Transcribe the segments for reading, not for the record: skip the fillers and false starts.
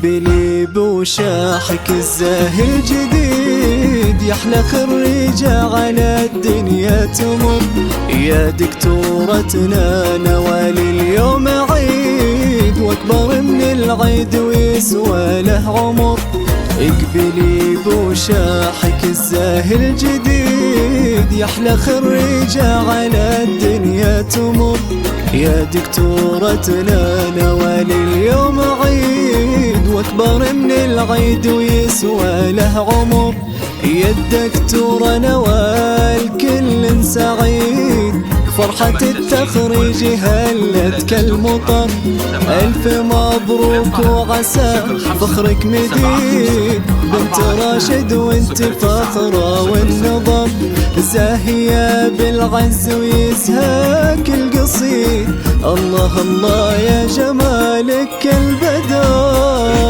اقبلي بوشاحك الزاهي الجديد، يحلى خريجة على الدنيا تمر. يا دكتورتنا نوالي اليوم عيد، واكبر من العيد ويسوى له عمر. اقبلي بوشاحك الزاهي الجديد، يحلى خريجة على الدنيا تمر. يا دكتورتنا نوالي اليوم عيد، واكبر من العيد ويسوى له عمر. يا الدكتورة نوال كل سعيد، فرحة التخريج هلت كالمطر. ألف مبروك وعسى فخرك مديد، بنت راشد وانت فخرة والنظر. زاهية بالعز ويزهاك القصيد، الله الله يا جمالك البدر.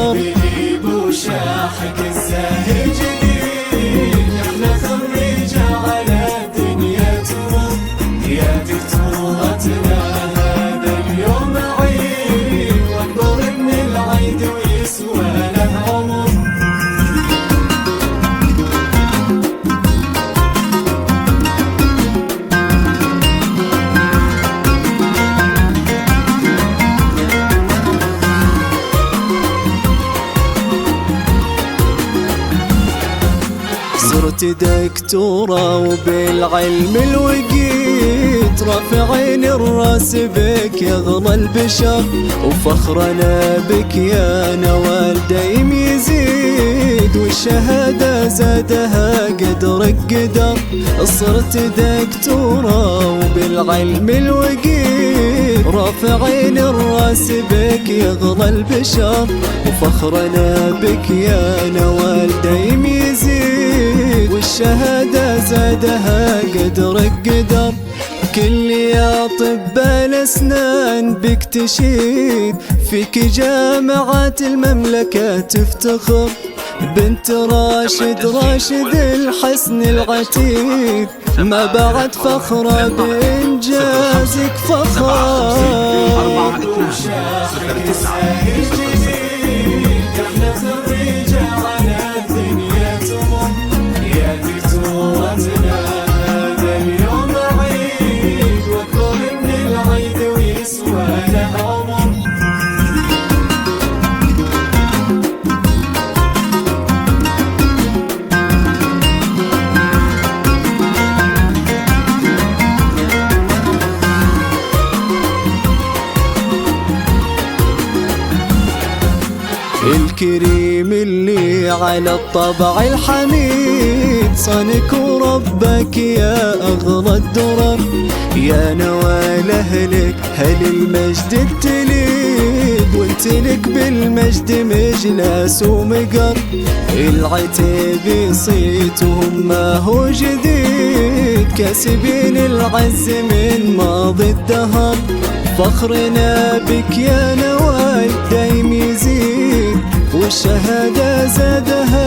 اقبلي بوشاحك الزاهي الجديد، يحلى خريجة على الدنيا تمر. يا دكتورتنا هذا اليوم عيد، واكبر من العيد ويسوى له عمر. صرت دكتورة وبالعلم الوقيت، رافعين الراس بك يا غلى البشر. وفخرنا بك يا نوال دايم يزيد، والشهادة زادها قدرك قدر. صرت دكتورة وبالعلم الوقيت، رافعين الراس بك يا غلى البشر. وفخرنا بك يا نوال دايم يزيد، والشهادة زادها قدرك قدر. كل يا طب الأسنان بك تشيد، فيك جامعات المملكة تفتخر. بنت راشد راشد الحسن العتيد، ما بعد فخرة بإنجازك فخر. الكريم اللي على الطبع الحميد، صانك وربك يا أغلى الدرر. يا نوال أهلك هل المجد التليد، وانت لك بالمجد مجلس ومقر. العتيب صيتهم ما هو جديد، كاسبين العز من ماضي الدهر. فخرنا بك يا نوال دايم يزيد، والشهادة زادها